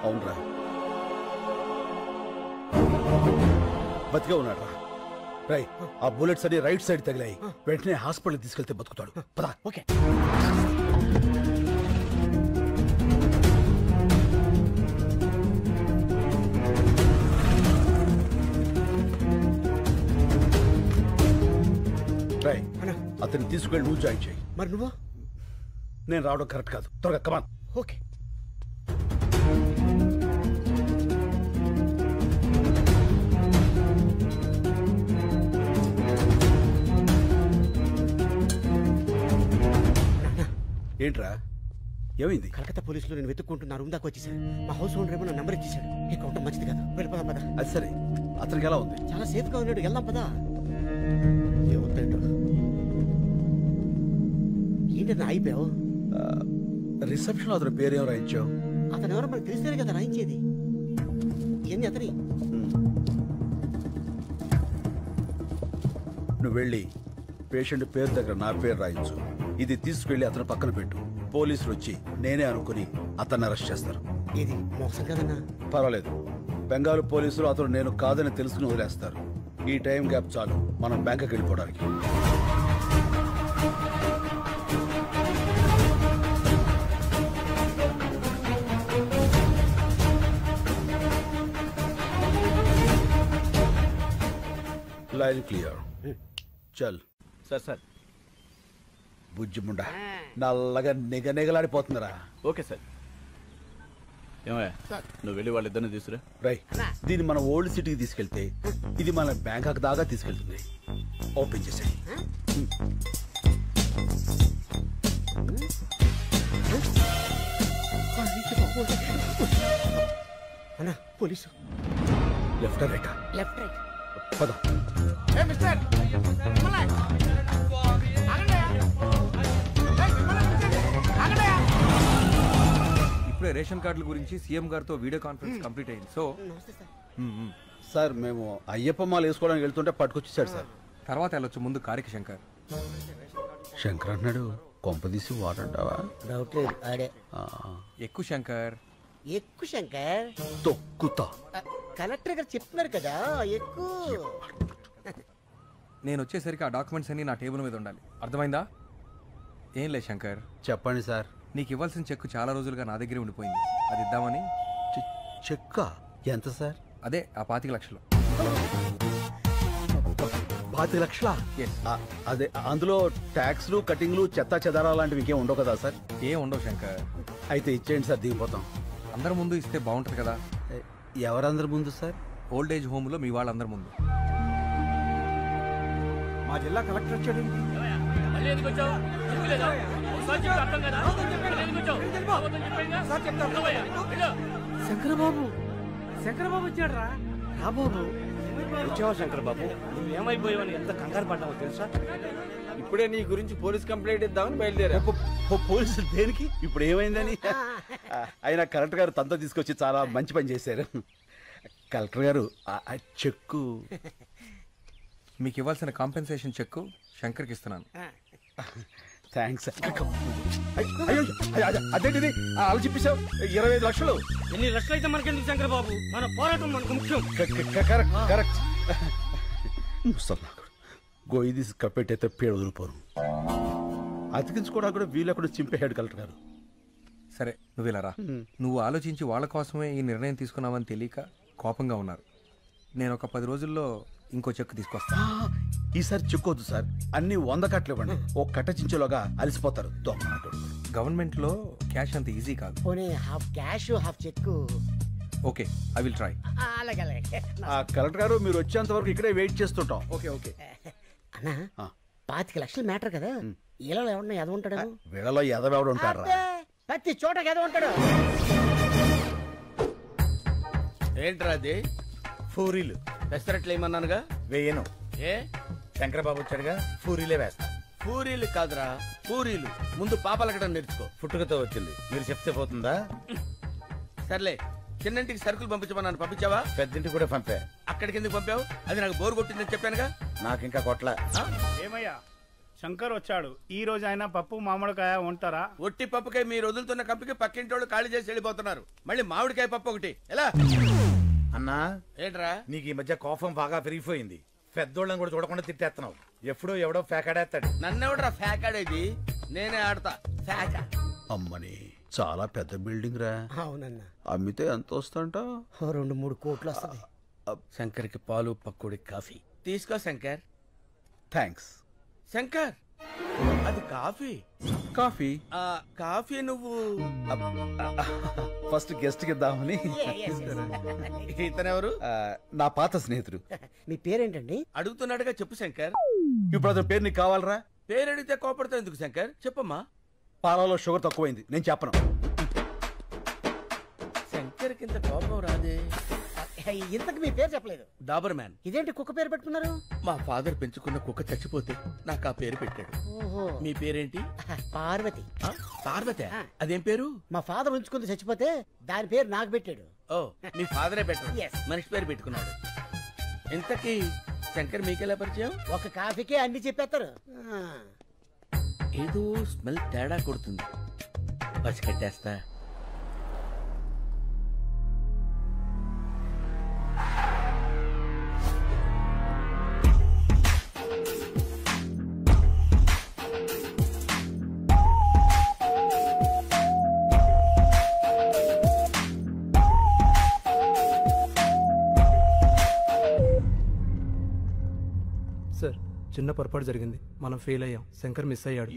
అవునరా, బతికే ఉన్నాడు రా. రై, ఆ బుల్లెట్స్ అన్ని రైట్ సైడ్ తగిలాయి. వెంటనే హాస్పిటల్ తీసుకెళ్తే బతుకుతాడు. పదా. ఓకే. రై, అతన్ని తీసుకెళ్ళి నువ్వు జాయిన్ చేయి. మరి నువ్వు? నేను రావడం కరెక్ట్ కాదు. త్వరగా కమాన్. ఓకే. ఏంట్రా, ఏమైంది? కలకత్తా పోలీసులు నేను వెతుక్కుంటున్నా రూమ్ దాకా వచ్చేసాడు. మా హౌస్ ఓనర్ ఏమో నా నెంబర్ ఇచ్చేసాడు. ఇక ఉండడం మంచిది కాదు. వెళ్ళిపోదాం పదా. అది సరే, అతనికి ఎలా ఉంది? చాలా సేఫ్ గా ఉన్నాడు. వెళ్దాం పదా. ఏమవుతాడు? ఏంటన్నా అయిపోయావు? రిసెప్షన్ అతని పేరేం రాయించావు? అతను ఎవరో మనకు తెలిస్తేనే కదా రాయించేది. ఇవన్నీ అతని. నువ్వు వెళ్ళి పేషెంట్ పేరు దగ్గర నా పేరు రాయించు. ఇది తీసుకెళ్లి అతను పక్కన పెట్టు. పోలీసులు వచ్చి నేనే అనుకుని అతన్ని అరెస్ట్ చేస్తారు. ఇది మోసం కదన్నా. పర్వాలేదు, బెంగాల్ పోలీసులు అతను నేను కాదని తెలుసుకుని వదిలేస్తారు. ఈ టైం గ్యాప్ చాలు మనం బ్యాంకుకి వెళ్ళిపోవడానికి. Line clear. చల్. Sir sir. బుజ్జిముండా నల్లగా నిగనిగలాడిపోతుందిరా. Okay sir. ఏమయ్యా, నువ్వు వెళ్ళి వాళ్ళిద్దరిని తీసుకురా. రై, దీన్ని మన ఓల్డ్ సిటీకి తీసుకెళ్తే ఇది మన బ్యాంకాక్ దాకా తీసుకెళ్తుంది. ఓపెన్ చేసేయి. అన్నా police. Left right? Left right. పద. ఇప్పుడే రేషన్ కార్డుల గురించి సీఎం గారితో వీడియో కాన్ఫరెన్స్ కంప్లీట్ అయింది. సో సార్, మేము అయ్యప్ప మాల వేసుకోవడానికి వెళ్తుంటే పట్టుకొచ్చేసాడు సార్. తర్వాత వెళ్ళొచ్చు, ముందు కారికి శంకర్. శంకర్ అన్నాడు, కొంపదీసి వాడంటావా? డౌట్ లేదు, ఆడే. ఎక్కువ శంకర్. ఎక్కువ శంకర్. తొక్కుతా. కలెక్టర్ గారు చెప్తున్నారు కదా ఎక్కువ. నేను వచ్చేసరికి ఆ డాక్యుమెంట్స్ అన్ని నా టేబుల్ మీద ఉండాలి. అర్థమైందా? ఏం లేదు శంకర్. చెప్పండి సార్. నీకు ఇవ్వాల్సిన చెక్కు చాలా రోజులుగా నా దగ్గరే ఉండిపోయింది. అది ఇద్దామని. చెక్క ఎంత సార్? అదే ఆ 25 లక్షలు. 25 లక్షలా? అదే, అందులో ట్యాక్స్లు, కటింగ్లు, చెత్త చెదారా లాంటివి ఇంకేం ఉండవు కదా సార్? ఏం ఉండవు శంకర్. అయితే ఇచ్చేయండి సార్, దిగిపోతాం. అందరి ముందు ఇస్తే బాగుంటుంది కదా. ఎవరందరి ముందు సార్? ఓల్డ్ ఏజ్ హోమ్లో మీ వాళ్ళందరి ముందు. మా జిల్లా కలెక్టర్ వచ్చాడు. శంకరబాబు, శంకరబాబు వచ్చాడు రా. బాబు వచ్చావా శంకరబాబు? నువ్వేమైపోయావని ఎంత కంగారు పడ్డావో తెలుసా? ఇప్పుడే నీ గురించి పోలీస్ కంప్లైంట్ ఇద్దామని బయలుదేరా. పోలీసులు దేనికి? ఇప్పుడు ఏమైందని? అయినా కలెక్టర్ గారు తనతో తీసుకొచ్చి చాలా మంచి పని చేశారు. కలెక్టర్ గారు, చెక్కు మీకు ఇవ్వాల్సిన కాంపెన్సేషన్ చెక్కు శంకర్కి ఇస్తున్నాను. థ్యాంక్స్. అదేంటిది అలా చెప్పేశావు? 25 లక్షలు. ఎన్ని లక్షలు అయితే మనకెందుకు శంకరబాబు? మన పోరాటం మనకు ముఖ్యం. కరెక్ట్. గోయి తీసి కప్పెట్టయితే పేరు వదిలిపోరు. అతికించుకోవడానికి కూడా వీళ్ళెక్కడ చింపేశాడు కలెక్టర్ గారు. సరే, నువ్వు ఇలా రా. నువ్వు ఆలోచించి వాళ్ళ కోసమే ఈ నిర్ణయం తీసుకున్నావని తెలియక కోపంగా ఉన్నారు. నేను ఒక 10 రోజుల్లో ఇంకో చెక్కు తీసుకొస్తా. ఈసారి చెక్కొద్దు సార్, అన్ని 100 కట్టలు ఇవ్వండి. ఓ కట్ట చించేలోగా అలసిపోతారు. గవర్నమెంట్ లో క్యాష్ అంత ఈజీ కాదు. Half cash half cheque. Okay, I will try. అలాగే. కలెక్టర్ గారు, మీరు వచ్చేంత వరకు ఇక్కడే వెయిట్ చేస్తుంటాం. ఓకే. అన్నా, 25 లక్షలు మ్యాటర్ కదా. ఇలా ఎవరన్నా ఎద ఉంటాడు? వీళ్ళలో ఎదవెవడు ఉంటారా? ప్రతి చోట ఎద ఉంటాడు. ఏంట్రా అది? పూరీలు పెసరట్లు ఏమన్నానుగా? వేయను. ఏ? శంకరబాబు వచ్చాడుగా, పూరీలే వేస్తా. పూరీలు కాదురా, పూరీలు. ముందు పాపలకడం నేర్చుకో. పుట్టుకతో వచ్చింది, మీరు చెప్తే పోతుందా? సర్లే, చిన్నంటికి సరుకులు పంపించమన్నాను, పంపించావా? పెద్దింటికి కూడా పంపా. అక్కడికి ఎందుకు పంపావు? అది నాకు బోరు కొట్టిందని చెప్పానుగా. నాకు ఇంకా కొట్ల. ఏమయ్యా, శంకర్ వచ్చాడు. ఈ రోజు అయినా పప్పు మామిడికాయ ఉంటారా? ఒట్టి పప్పుకాయ మీరు వదులుతున్న కంపికి పక్కింటి వాళ్ళు ఖాళీ చేసి వెళ్ళిపోతున్నారు. మళ్ళీ మామిడికాయ పప్పు ఒకటి ఎలా? అన్నా ఏంట్రా? నీకు ఈ మధ్య కోపం బాగా పెరిగిపోయింది. పెద్దోళ్ళని కూడా చూడకుండా తిట్టేస్తున్నావు. ఎప్పుడో ఎవడో ఫేకాడేస్తాడు. నన్నెవడరా ఫ్యాకాడేది? నేనే ఆడతా ఫ్యాకా. అమ్మని చాలా పెద్ద బిల్డింగ్ రా. అవునన్నా. అమ్మితే ఎంత వస్తుంట? 2-3 కోట్లు వస్తుంది. శంకర్కి పాలు పక్కుడి కాఫీ తీసుకో శంకర్. థ్యాంక్స్. శంకర్ అది కాఫీ. కాఫీ కాఫీ నువ్వు ఫస్ట్ గెస్ట్ కి ఇద్దామని. ఇతనెవరు? నా పాత స్నేహితుడు. మీ పేరేంటండి? అడుగుతున్నాడుగా చెప్పు శంకర్. ఇప్పుడు అతని పేరు నీకు కావాలరా? పేరు అడిగితే కోపడతావు ఎందుకు శంకర్? చెప్పమ్మా. పాలలో షుగర్ తక్కువైంది, నేను చెప్పను. శంకర్ కింద కోపం రాదే. ఇంతకు మీ పేరు చెప్పలేదు. డాబర్ మ్యాన్. ఇదేంటి కుక్క పేరు పెట్టుకున్నారు? మా ఫాదర్ పెంచుకున్న కుక్క చచ్చిపోతే నాకు ఆ పేరు పెట్టాడు. ఓహో. మీ పేరేంటి? పార్వతి. పార్వతి. అదేం పేరు? మా ఫాదర్ ఉంచుకుంది చచ్చిపోతే దాని పేరు నాకు పెట్టాడు. ఓ మీ ఫాదరే పెట్టాడు. Yes. మనిషి పేరు పెట్టుకున్నాడు. ఇంతకీ శంకర్ మీకెలా పరిచయం? ఒక కాఫీకే అన్ని చెప్పేస్తారు. ఏదో స్మెల్ తేడా కొడుతుంది. పచ్చి కట్టేస్తా. సార్, చిన్న పొరపాటు జరిగింది. మనం ఫెయిల్ అయ్యాం. శంకర్ మిస్ అయ్యాడు.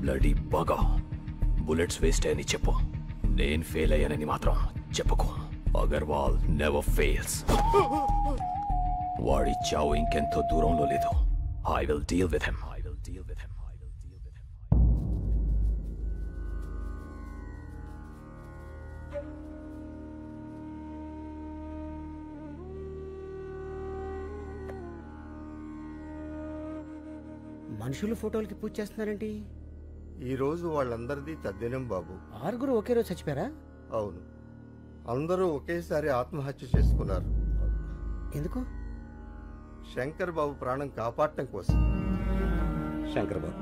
బ్లడీ బాగా బుల్లెట్స్ వేస్ట్ అని చెప్పు. నేను ఫెయిల్ అయ్యానని మాత్రం చెప్పుకో. Agarwal never fails. వాడి చావు ఇంకెంతో దూరంలో లేదు. I will deal with him. మనుషులు ఫోటోలకి పూజ చేస్తున్నారేంటి? ఈ రోజు వాళ్ళందరిది తద్దినం బాబు. 6 ఒకే రోజు చచ్చిపోయారా? అవును, అందరూ ఒకేసారి ఆత్మహత్య చేసుకున్నారు. ఎందుకు? శంకర్ బాబు ప్రాణం కాపాడటం కోసం. శంకర్ బాబు,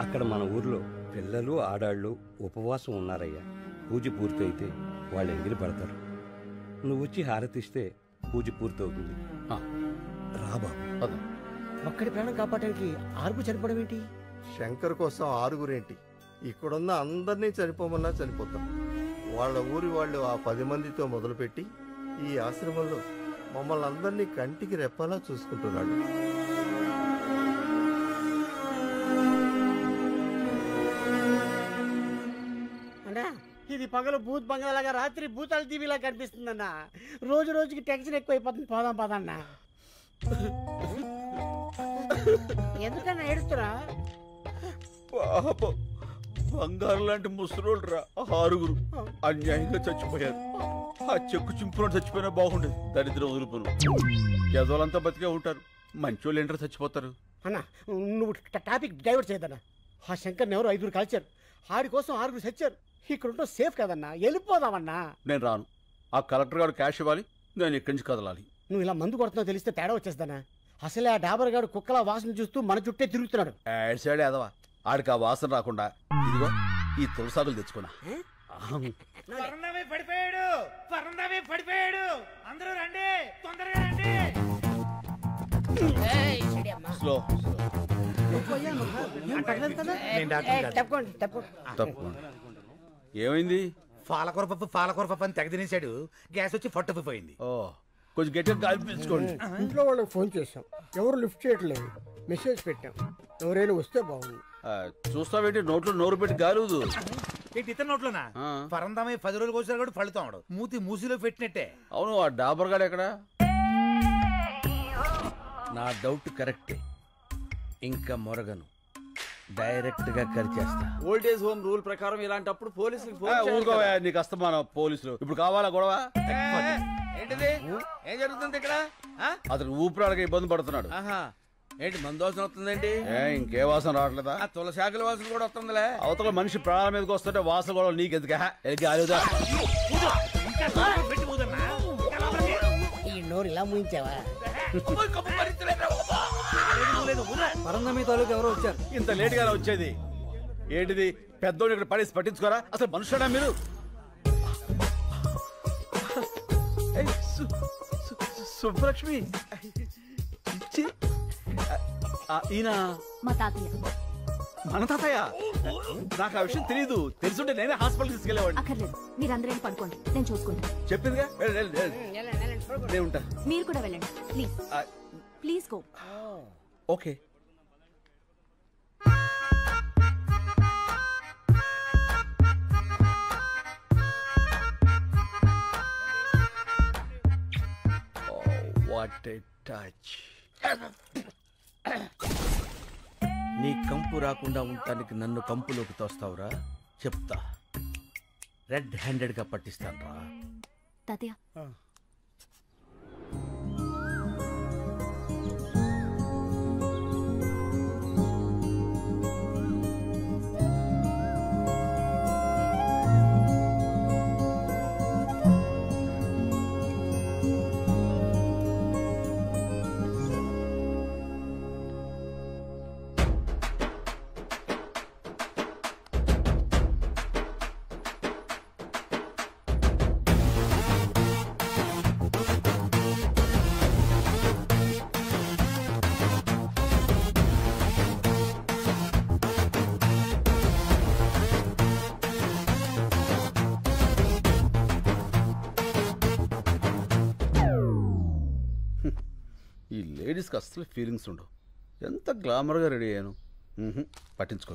అక్కడ మన ఊర్లో పిల్లలు ఆడాళ్ళు ఉపవాసం ఉన్నారయ్యా. పూజ పూర్తయితే వాళ్ళు ఎంగిలి పడతారు. నువ్వు వచ్చి హారతిస్తే పూజ పూర్తవుతుంది. రా బాబు. ఒక్కడి ప్రాణం కాపాడటానికి 6 చనిపోవడం ఏంటి? శంకర్ కోసం 6 ఇక్కడున్న అందరినీ చనిపోమన్నా చనిపోతాం. వాళ్ళ ఊరి వాళ్ళు ఆ 10 మందితో మొదలుపెట్టి ఈ ఆశ్రమంలో మమ్మల్ని అందరినీ కంటికి రెప్పలా చూసుకుంటున్నాడు. అన్నా, ఇది పగలు భూత్ బంగాలాగా రాత్రి భూతాల టీవీలా కనిపిస్తుందన్నా. రోజు రోజుకి టెన్షన్ ఎక్కువైపోతుంది. పోదాం పదన్నా. ఎందుకన్నా ఏడుస్తురా? పాపం, బంగారు లాంటి ముసలోళ్ళు రా 6 అన్యాయంగా చచ్చిపోయారు. ఆ చెక్కు చింపులో చచ్చిపోయినా బాగుండేది. దరిద్రం వదులుపును. యజోలంతా బతికే ఉంటారు, మంచోళ్ళు ఏంటారు చచ్చిపోతారు. అన్నా, నువ్వు టాపిక్ డైవర్ట్ చేయదన్నా. ఆ శంకర్ని ఎవరు 5 కాల్చారు. ఆడి కోసం 6 చచ్చారు. ఇక్కడ ఉంటే సేఫ్ కదన్నా, వెళ్ళిపోదామన్నా. నేను రాను. ఆ కలెక్టర్ గారు క్యాష్ ఇవ్వాలి, నేను ఇక్కడి నుంచి కదలాలి. నువ్వు ఇలా మందు కొడుతున్నావు తెలిస్తే తేడా వచ్చేస్తానా? అసలే ఆ డాబర్ గారు కుక్కల వాసన చూస్తూ మన చుట్టే తిరుగుతున్నాడు. యాడ్ సైడ్ ఎదవా. ఆడికి ఆ వాసన రాకుండా ఇదిగో ఈ తులసాకులు తెచ్చుకున్నా. పడిపోయాడు. అందరూ రండి, తొందరగా రండి. స్లో. తప్పకుండా. ఏమైంది? పాలకూర పప్పు అని తెగ తినేశాడు. గ్యాస్ వచ్చి ఫట్టుకుపోయింది. ఓ, కొంచెం గట్టిగా గాలి పీల్చుకోండి. ఇంట్లో వాళ్ళకి ఫోన్ చేశాం, ఎవరు లిఫ్ట్ చేయట్లేదు. మెసేజ్ పెట్టాం, ఎవరైనా వస్తే బాగుంది. చూస్తావేంటి? నోట్లో నోరు పెట్టి గాలుదు. ఏంటి ఇతర నోట్లోనా? పరందామై 10 రోజులు కోసారు కూడా ఫలితాడు. మూతి మూసిలో పెట్టినట్టే. అవును, ఆ డాబర్ గాడు ఎక్కడ? నా డౌట్ కరెక్టే. ఇంకా మొరగను, డైరెక్ట్ గా కరిచేస్తా. ఓల్డేజ్ హోమ్ రూల్ ప్రకారం ఇలాంటప్పుడు పోలీసులకు ఊరుకోవా, నీకు అస్తమానం పోలీసులు. ఇప్పుడు కావాలా గొడవ? ఏంటిది? ఏం జరుగుతుంది ఇక్కడ? అతను ఊపిరాడగా ఇబ్బంది పడుతున్నాడు. ఏంటి మందు వాసన వస్తుందేంటి? ఇంకే వాసన రావట్లేదా? తులసాకుల వాసన కూడా వస్తుందిలే. అవతల మనిషి ప్రాణాల మీదకి వస్తుంటే వాసన కూడా నీకెందుక? ఈ నోరు ఇలా ముయించావా? పరందమి తాలూకు ఎవరో వచ్చారు. ఇంత లేట్ గా వచ్చేది ఏంటిది? పెద్దోడు ఇక్కడ పడేసి పట్టించుకోరా? అసలు మనుషుడా మీరు? సుబ్బలక్ష్మి ఈయన మా తాతయ్య. మన తాతయ్య? నాకు ఆ విషయం తెలీదు. తెలుసుంటే నేనే హాస్పిటల్ తీసుకెళ్లేవాడిని. అక్కర్లేదు, మీరందరూ పడుకోండి, నేను చూసుకుంటాను. చెప్పిందిగా, నేను ఉంటా. మీరు కూడా వెళ్ళండి please. Please go. Okay. What a touch. నీ కంపు రాకుండా ఉండటానికి నన్ను కంపులోకి తోస్తావురా? చెప్తా. రెడ్ హ్యాండెడ్ గా పట్టిస్తాను రా. తాతయ్య ఈ లేడీస్కి అస్సలు ఫీలింగ్స్ ఉండవు. ఎంత గ్లామర్గా రెడీ అయ్యాను. పట్టించుకో.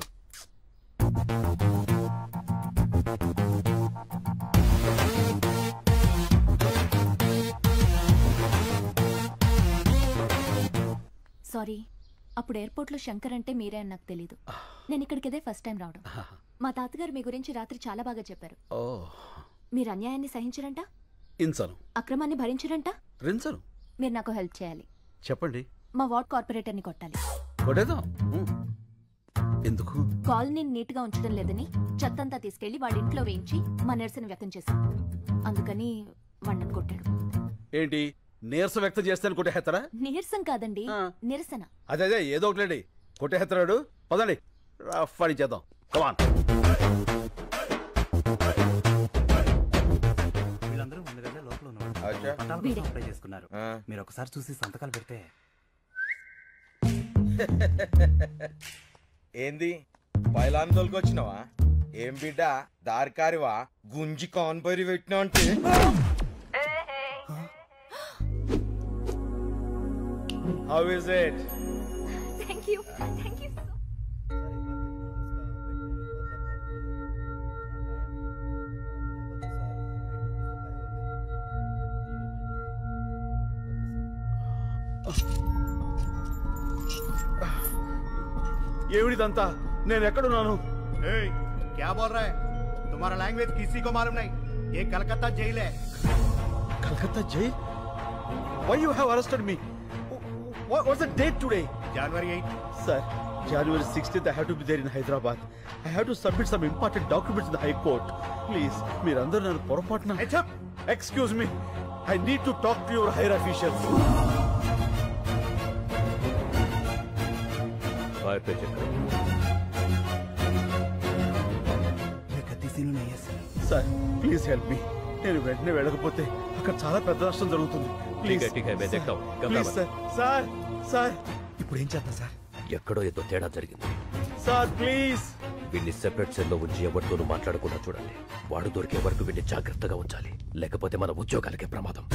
సారీ, అప్పుడు ఎయిర్పోర్ట్లో శంకర్ అంటే మీరే అని నాకు తెలీదు. నేను ఇక్కడికి ఇదే ఫస్ట్ టైం రావడం. మా తాతగారు మీ గురించి రాత్రి చాలా బాగా చెప్పారు. మీరు అన్యాయాన్ని సహించరంట, ఇంచను. అక్రమాన్ని భరించరంట. రించను. మీరు నాకు హెల్ప్ చేయాలి. చెప్పండి. మా వార్డ్ కార్పొరేటర్ని కొట్టాలి. కొట్టేద్దాం. ఎందుకు? కాలనీ నీట్గా ఉంచడం లేదని చెత్తంతా తీసుకెళ్లి వాడి ఇంట్లో వేయించి మా నిరసన వ్యక్తం చేశాం. అందుకని వాడిని కొట్టాడు. ఏంటి నీరసం వ్యక్తం చేస్తాను కొట్టేస్తారా? నీరసం కాదండి, నిరసన. అదే ఏదో ఒకటి కొట్టేస్తాడు. పదండి రఫ్ చేద్దాం. కమాన్. వీళ్ళందరూ 100 గజాల లోపల ఉన్నారు. అప్లై చేసుకున్నారు. మీరు ఒకసారి చూసి సంతకాలు పెడితే. ఏంది పైలాన్ తోలుకొచ్చినావా? ఏం బిడ్డ దారికారివా? గుంజి కాన్పరి పెట్టినా అంటే How is it? Thank you. Thank you. ఏమిటిదంతా? నేను ఎక్కడున్నాను? क्या बोल रहा है? तुम्हारा लैंग्वेज किसी को मालूम नहीं. ये कलकत्ता जेल है. Calcutta jail? Why you have arrested me? What's the date today? January 8th. Sir, January 16th I have to be there in Hyderabad. I have to submit some important documents in the High Court. Please, మీరందరూ నన్ను పొరపాటున. Excuse me. I need to talk to your higher officials. Sir, please help me. నేను వెంటనే వెళ్ళకపోతే అక్కడ చాలా పెద్ద నష్టం జరుగుతుంది. Please sir. సార్ ఇప్పుడు ఏం చేద్దాం సార్? ఎక్కడో ఏదో తేడా జరిగింది సార్. ప్లీజ్ వీడిని సెపరేట్ సెల్లో ఉంచి ఎవరితోనూ మాట్లాడకుండా చూడండి. వాడు దొరికే వరకు వీడిని జాగ్రత్తగా ఉంచాలి, లేకపోతే మన ఉద్యోగాలకే ప్రమాదం.